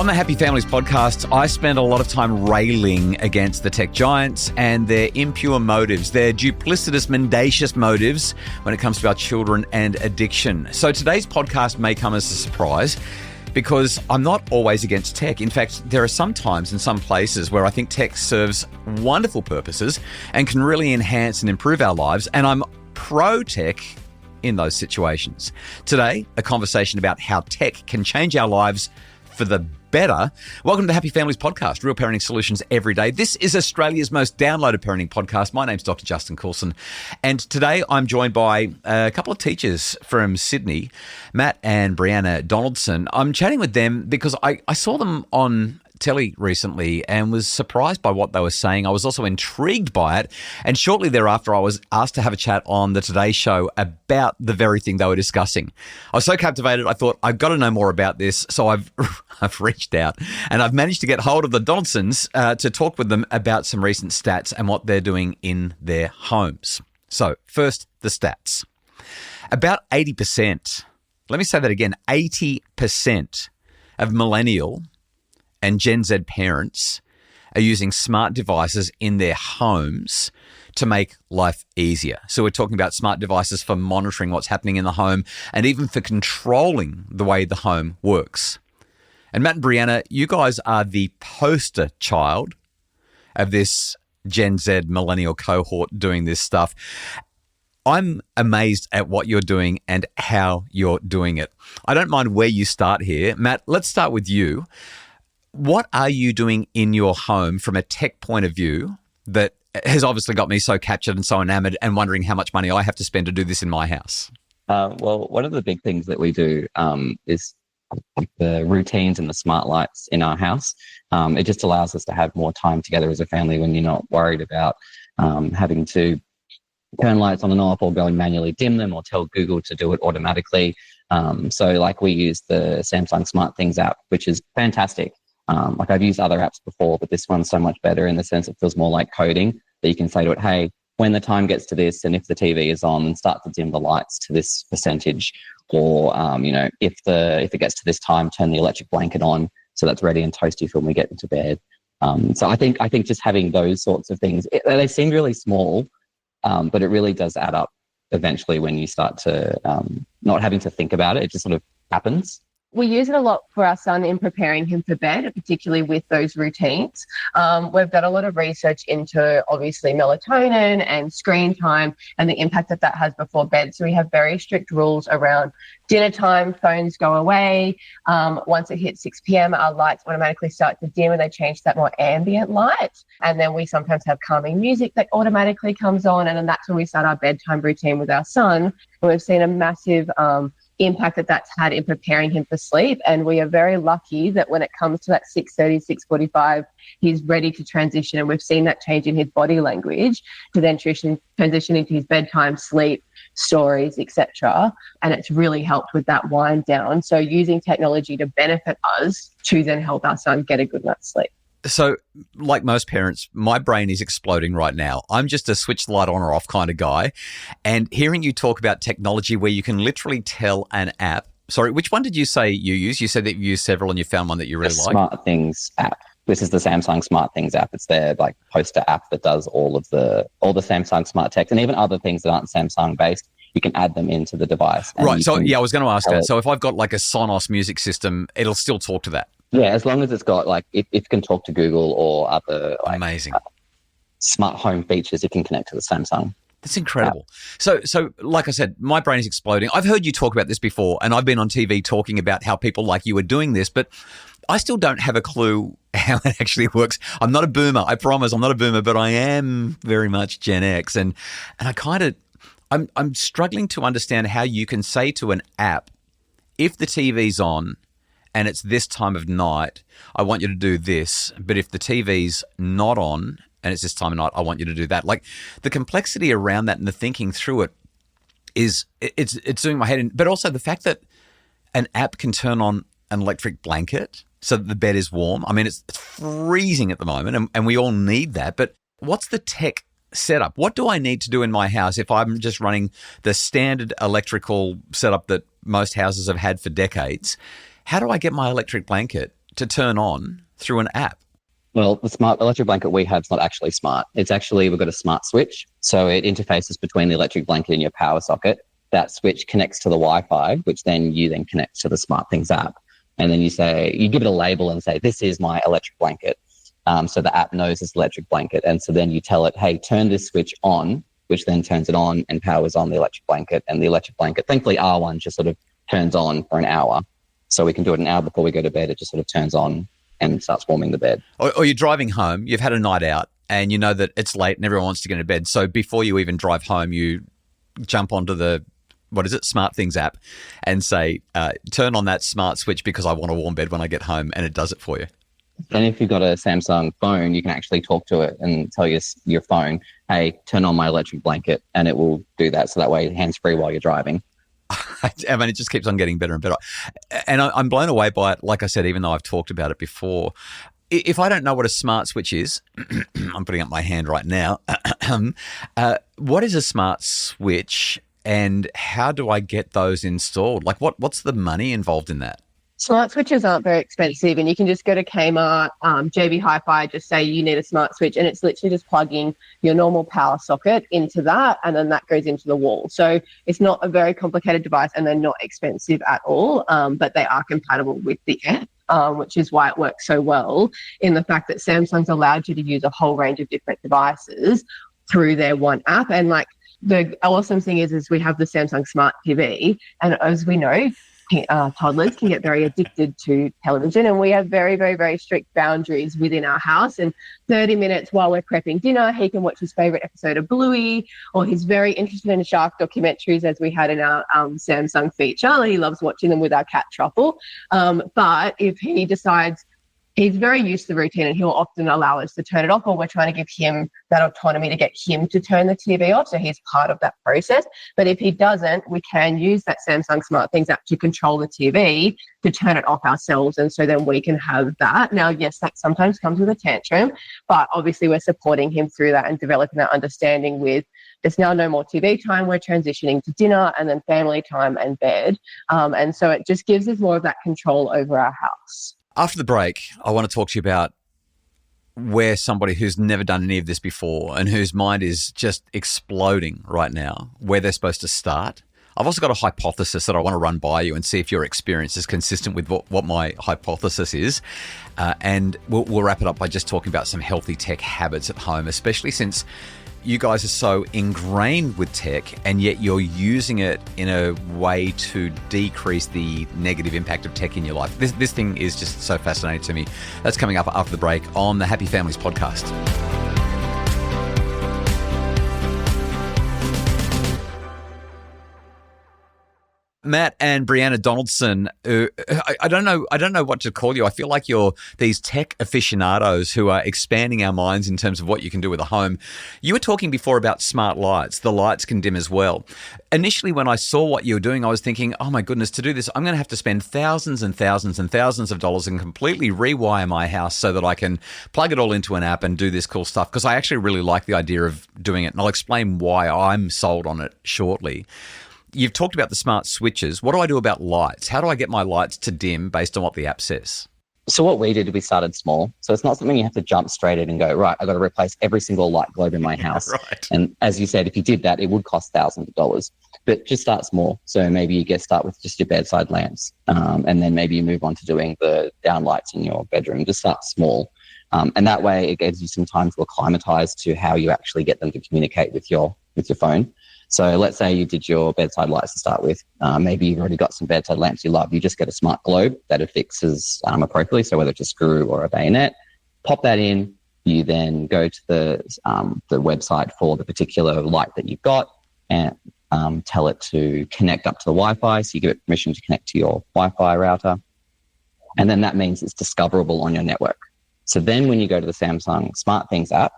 On the Happy Families podcast, I spend a lot of time railing against the tech giants and their impure motives, their duplicitous, mendacious motives when it comes to our children and addiction. So today's podcast may come as a surprise because I'm not always against tech. In fact, there are some times in some places where I think tech serves wonderful purposes and can really enhance and improve our lives, and I'm pro-tech in those situations. Today, a conversation about how tech can change our lives for the better. Welcome to the Happy Families podcast, real parenting solutions every day. This is Australia's most downloaded parenting podcast. My name's Dr. Justin Coulson, and today I'm joined by a couple of teachers from Sydney, Matt and Brianna Donaldson. I'm chatting with them because I saw them on telly recently and was surprised by what they were saying. I was also intrigued by it. And shortly thereafter, I was asked to have a chat on the Today Show about the very thing they were discussing. I was so captivated, I thought, I've got to know more about this. So I've reached out and I've managed to get hold of the Donaldsons to talk with them about some recent stats and what they're doing in their homes. So first, the stats. About 80%, let me say that again, 80% of millennial and Gen Z parents are using smart devices in their homes to make life easier. So we're talking about smart devices for monitoring what's happening in the home and even for controlling the way the home works. And Matt and Brianna, you guys are the poster child of this Gen Z millennial cohort doing this stuff. I'm amazed at what you're doing and how you're doing it. I don't mind where you start here. Matt, let's start with you. What are you doing in your home from a tech point of view that has obviously got me so captured and so enamored and wondering how much money I have to spend to do this in my house? Well, one of the big things that we do is the routines and the smart lights in our house. It just allows us to have more time together as a family when you're not worried about having to turn lights on and off or go and manually dim them or tell Google to do it automatically. So like we use the Samsung Smart Things app, which is fantastic. Like I've used other apps before, but this one's so much better in the sense it feels more like coding that you can say to it, hey, when the time gets to this and if the TV is on, and start to dim the lights to this percentage, or if it gets to this time, turn the electric blanket on so that's ready and toasty for when we get into bed. So I think just having those sorts of things, they seem really small, but it really does add up eventually when you start to not having to think about it. It just sort of happens. We use it a lot for our son in preparing him for bed, particularly with those routines. We've done a lot of research into obviously melatonin and screen time and the impact that has before bed. So we have very strict rules around dinner time, phones go away. Once it hits 6 p.m, our lights automatically start to dim and they change to that more ambient light. And then we sometimes have calming music that automatically comes on. And then that's when we start our bedtime routine with our son. And we've seen a massive impact that's had in preparing him for sleep. And we are very lucky that when it comes to that 6:30, 6:45, he's ready to transition. And we've seen that change in his body language to then transition into his bedtime, sleep, stories, etc. And it's really helped with that wind down. So using technology to benefit us to then help our son get a good night's sleep. So like most parents, my brain is exploding right now. I'm just a switch the light on or off kind of guy. And hearing you talk about technology where you can literally tell an app, sorry, which one did you say you use? You said that you used several and you found one that you really like. Smart Things app. This is the Samsung Smart Things app. It's their like poster app that does all the Samsung smart tech and even other things that aren't Samsung based. You can add them into the device. Right. So I was going to ask that. So if I've got like a Sonos music system, it'll still talk to that. Yeah, as long as it's got like it can talk to Google or other amazing smart home features, it can connect to the Samsung. That's incredible. So like I said, my brain is exploding. I've heard you talk about this before, and I've been on TV talking about how people like you are doing this, but I still don't have a clue how it actually works. I'm not a boomer. I promise I'm not a boomer, but I am very much Gen X, and I'm struggling to understand how you can say to an app, if the TV's on and it's this time of night, I want you to do this. But if the TV's not on and it's this time of night, I want you to do that. Like the complexity around that and the thinking through it it's doing my head in. But also the fact that an app can turn on an electric blanket so that the bed is warm. I mean, it's freezing at the moment and we all need that. But what's the tech setup? What do I need to do in my house if I'm just running the standard electrical setup that most houses have had for decades? How do I get my electric blanket to turn on through an app? Well, the smart electric blanket we have is not actually smart. It's actually, we've got a smart switch. So it interfaces between the electric blanket and your power socket. That switch connects to the Wi-Fi, which then you then connect to the Smart Things app. And then you give it a label and say, this is my electric blanket. So the app knows it's electric blanket. And so then you tell it, hey, turn this switch on, which then turns it on and powers on the electric blanket. And the electric blanket, thankfully R1 just sort of turns on for an hour. So we can do it an hour before we go to bed. It just sort of turns on and starts warming the bed. Or you're driving home, you've had a night out and you know that it's late and everyone wants to get to bed. So before you even drive home, you jump onto the, Smart Things app and say, turn on that smart switch because I want a warm bed when I get home, and it does it for you. And if you've got a Samsung phone, you can actually talk to it and tell your phone, hey, turn on my electric blanket, and it will do that. So that way, hands-free while you're driving. I mean, it just keeps on getting better and better. And I'm blown away by it, like I said, even though I've talked about it before. If I don't know what a smart switch is, I'm putting up my hand right now. What is a smart switch and how do I get those installed? Like what's the money involved in that? Smart switches aren't very expensive, and you can just go to Kmart, JB Hi-Fi, just say you need a smart switch, and it's literally just plugging your normal power socket into that, and then that goes into the wall. So it's not a very complicated device, and they're not expensive at all, but they are compatible with the app, which is why it works so well in the fact that Samsung's allowed you to use a whole range of different devices through their one app. And like the awesome thing is we have the Samsung Smart TV, and as we know, toddlers can get very addicted to television, and we have very, very, very strict boundaries within our house. And 30 minutes while we're prepping dinner, he can watch his favorite episode of Bluey, or he's very interested in shark documentaries, as we had in our Samsung feature. He loves watching them with our cat Truffle. But if he decides, he's very used to the routine, and he'll often allow us to turn it off, or we're trying to give him that autonomy to get him to turn the TV off. So he's part of that process. But if he doesn't, we can use that Samsung Smart Things app to control the TV to turn it off ourselves. And so then we can have that. Now, yes, that sometimes comes with a tantrum, but obviously we're supporting him through that and developing that understanding with there's now no more TV time. We're transitioning to dinner and then family time and bed. And so it just gives us more of that control over our house. After the break, I want to talk to you about where somebody who's never done any of this before and whose mind is just exploding right now, where they're supposed to start. I've also got a hypothesis that I want to run by you and see if your experience is consistent with what my hypothesis is. And we'll wrap it up by just talking about some healthy tech habits at home, especially since you guys are so ingrained with tech and yet you're using it in a way to decrease the negative impact of tech in your life. This thing is just so fascinating to me. That's coming up after the break on the Happy Families podcast. Matt and Brianna Donaldson, I don't know what to call you. I feel like you're these tech aficionados who are expanding our minds in terms of what you can do with a home. You were talking before about smart lights. The lights can dim as well. Initially, when I saw what you were doing, I was thinking, oh my goodness, to do this, I'm going to have to spend thousands and thousands and thousands of dollars and completely rewire my house so that I can plug it all into an app and do this cool stuff, because I actually really like the idea of doing it. And I'll explain why I'm sold on it shortly. You've talked about the smart switches. What do I do about lights? How do I get my lights to dim based on what the app says? So what we did, we started small. So it's not something you have to jump straight in and go, right, I've got to replace every single light globe in my house. Right. And as you said, if you did that, it would cost thousands of dollars. But just start small. So maybe you start with just your bedside lamps. And then maybe you move on to doing the down lights in your bedroom. Just start small. And that way it gives you some time to acclimatize to how you actually get them to communicate with your phone. So let's say you did your bedside lights to start with. Maybe you've already got some bedside lamps you love. You just get a smart globe that affixes appropriately. So whether it's a screw or a bayonet, pop that in. You then go to the website for the particular light that you've got and tell it to connect up to the Wi-Fi. So you give it permission to connect to your Wi-Fi router. And then that means it's discoverable on your network. So then when you go to the Samsung Smart Things app,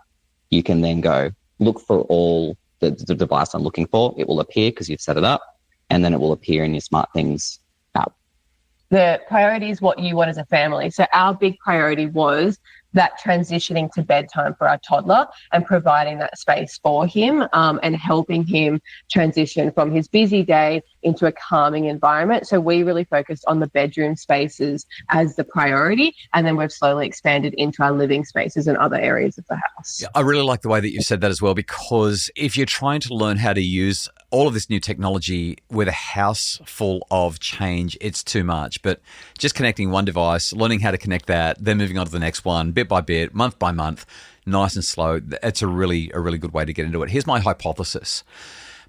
you can then go look for all the device I'm looking for. It will appear because you've set it up, and then it will appear in your Smart Things app. The priority is what you want as a family. So our big priority was that transitioning to bedtime for our toddler and providing that space for him, and helping him transition from his busy day into a calming environment. So we really focused on the bedroom spaces as the priority, and then we've slowly expanded into our living spaces and other areas of the house. Yeah, I really like the way that you said that as well, because if you're trying to learn how to use all of this new technology with a house full of change, it's too much. But just connecting one device, learning how to connect that, then moving on to the next one, bit by bit, month by month, nice and slow, it's a really good way to get into it. Here's my hypothesis.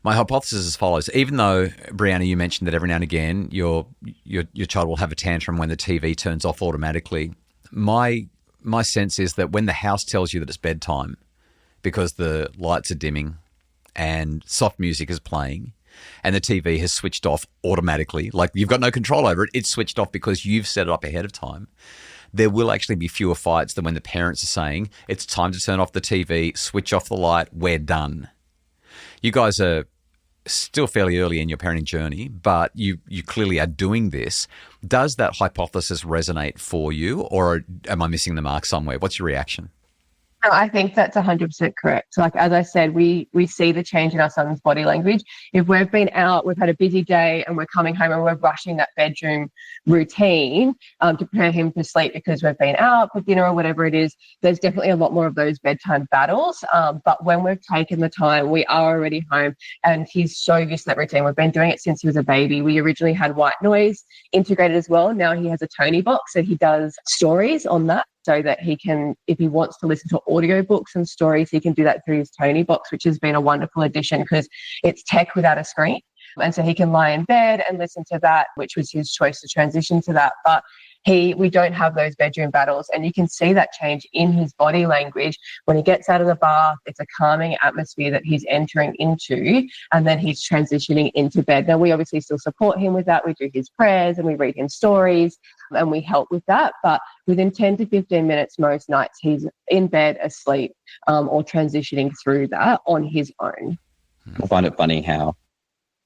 My hypothesis is as follows. Even though, Brianna, you mentioned that every now and again your child will have a tantrum when the TV turns off automatically, my sense is that when the house tells you that it's bedtime because the lights are dimming and soft music is playing and the TV has switched off automatically, like you've got no control over it, it's switched off because you've set it up ahead of time, there will actually be fewer fights than when the parents are saying, it's time to turn off the TV, switch off the light, we're done. You guys are still fairly early in your parenting journey, but you clearly are doing this. Does that hypothesis resonate for you, or am I missing the mark somewhere? What's your reaction? No, I think that's 100% correct. So like, as I said, we see the change in our son's body language. If we've been out, we've had a busy day and we're coming home and we're rushing that bedroom routine to prepare him for sleep because we've been out for dinner or whatever it is, there's definitely a lot more of those bedtime battles. But when we've taken the time, we are already home and he's so used to that routine. We've been doing it since he was a baby. We originally had white noise integrated as well. Now he has a Tony box, so he does stories on that, so that he can, if he wants to listen to audiobooks and stories, he can do that through his Tony box, which has been a wonderful addition because it's tech without a screen. And so he can lie in bed and listen to that, which was his choice to transition to that. But we don't have those bedroom battles, and you can see that change in his body language. When he gets out of the bath, it's a calming atmosphere that he's entering into, and then he's transitioning into bed. Now, we obviously still support him with that. We do his prayers and we read him stories and we help with that. But within 10 to 15 minutes, most nights, he's in bed asleep, or transitioning through that on his own. I find it funny how,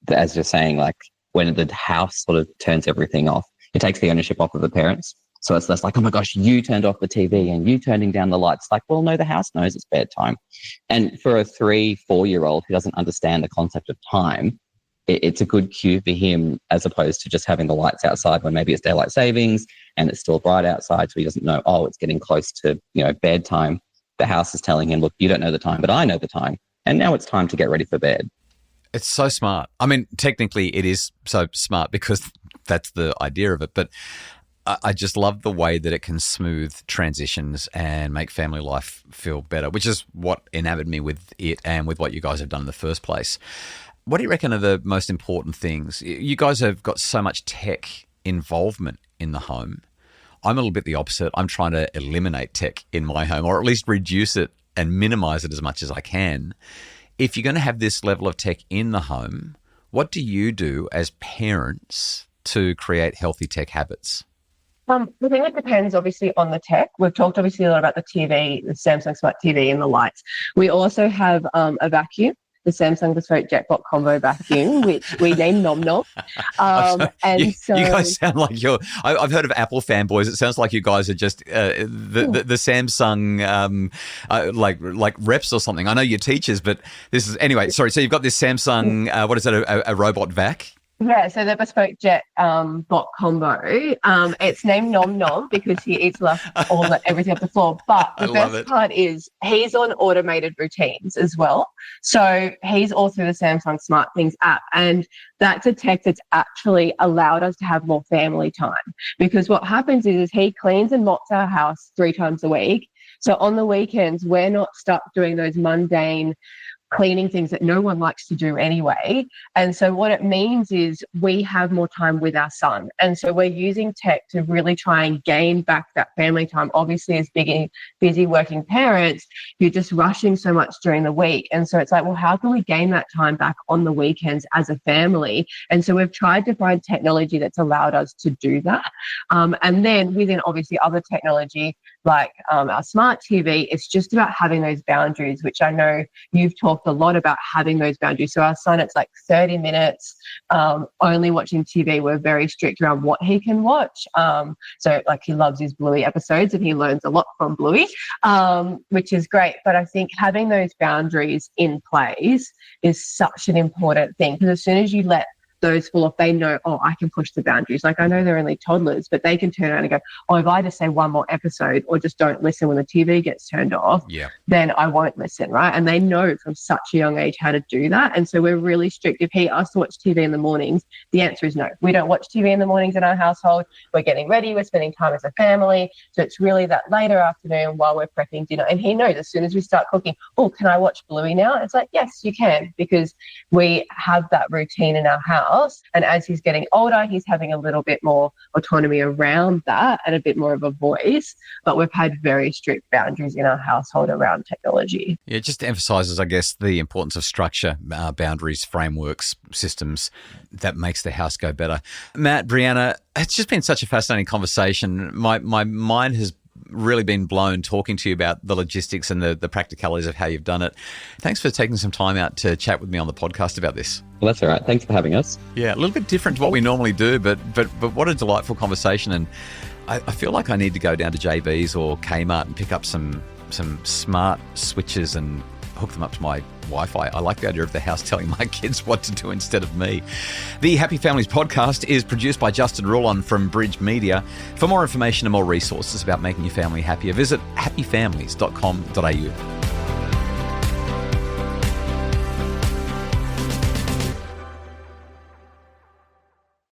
as you're saying, like when the house sort of turns everything off, it takes the ownership off of the parents. So it's less like, oh my gosh, you turned off the TV and you turning down the lights. Like, well, no, the house knows it's bedtime. And for a 3-4-year-old who doesn't understand the concept of time, it's a good cue for him, as opposed to just having the lights outside when maybe it's daylight savings and it's still bright outside. So he doesn't know, oh, it's getting close to, bedtime. The house is telling him, look, you don't know the time, but I know the time. And now it's time to get ready for bed. It's so smart. I mean, technically it is so smart because that's the idea of it. But I just love the way that it can smooth transitions and make family life feel better, which is what enamored me with it and with what you guys have done in the first place. What do you reckon are the most important things? You guys have got so much tech involvement in the home. I'm a little bit the opposite. I'm trying to eliminate tech in my home, or at least reduce it and minimize it as much as I can. If you're going to have this level of tech in the home, what do you do as parents to create healthy tech habits? I think it depends obviously on the tech. We've talked obviously a lot about the TV, the Samsung Smart TV and the lights. We also have a vacuum, the Samsung Bespoke Jetbot Combo Vacuum, which we name Nom Nom. You guys sound like I've heard of Apple fanboys. It sounds like you guys are just the Samsung like reps or something. I know you're teachers, but this is anyway. Sorry. So you've got this Samsung. What is that? A robot vac? Yeah, so the Bespoke Jet bot combo. It's named Nom Nom because he eats everything off the floor. But the best part is he's on automated routines as well. So he's all through the Samsung Smart Things app. And that's a tech that's actually allowed us to have more family time. Because what happens is he cleans and mops our house 3 times a week. So on the weekends, we're not stuck doing those mundane cleaning things that no one likes to do anyway. And so what it means is we have more time with our son. And so we're using tech to really try and gain back that family time. Obviously, as busy working parents, you're just rushing so much during the week. And so it's like, well, how can we gain that time back on the weekends as a family? And so we've tried to find technology that's allowed us to do that. And then within obviously other technology, like our smart TV, it's just about having those boundaries, which I know you've talked a lot about having those boundaries. So our son, it's like 30 minutes only watching TV. We're very strict around what he can watch. So like he loves his Bluey episodes and he learns a lot from Bluey, which is great. But I think having those boundaries in place is such an important thing, because as soon as you let those fall off, they know, oh, I can push the boundaries. Like I know they're only toddlers, but they can turn around and go, oh, if I just say one more episode or just don't listen when the TV gets turned off, then I won't listen, right? And they know from such a young age how to do that. And so we're really strict. If he asks to watch TV in the mornings, the answer is no. We don't watch TV in the mornings in our household. We're getting ready. We're spending time as a family. So it's really that later afternoon while we're prepping dinner. And he knows as soon as we start cooking, oh, can I watch Bluey now? It's like, yes, you can, because we have that routine in our house. And as he's getting older, he's having a little bit more autonomy around that and a bit more of a voice. But we've had very strict boundaries in our household around technology. Yeah, it just emphasises, I guess, the importance of structure, boundaries, frameworks, systems that makes the house go better. Matt, Brianna, it's just been such a fascinating conversation. My mind has really been blown talking to you about the logistics and the practicalities of how you've done it. Thanks for taking some time out to chat with me on the podcast about this. Well, that's all right. Thanks for having us. Yeah, a little bit different to what we normally do, but what a delightful conversation. And I feel like I need to go down to JB's or Kmart and pick up some smart switches and hook them up to my Wi-Fi. I like the idea of the house telling my kids what to do instead of me. The Happy Families podcast is produced by Justin Coulson from Bridge Media. For more information and more resources about making your family happier, visit happyfamilies.com.au.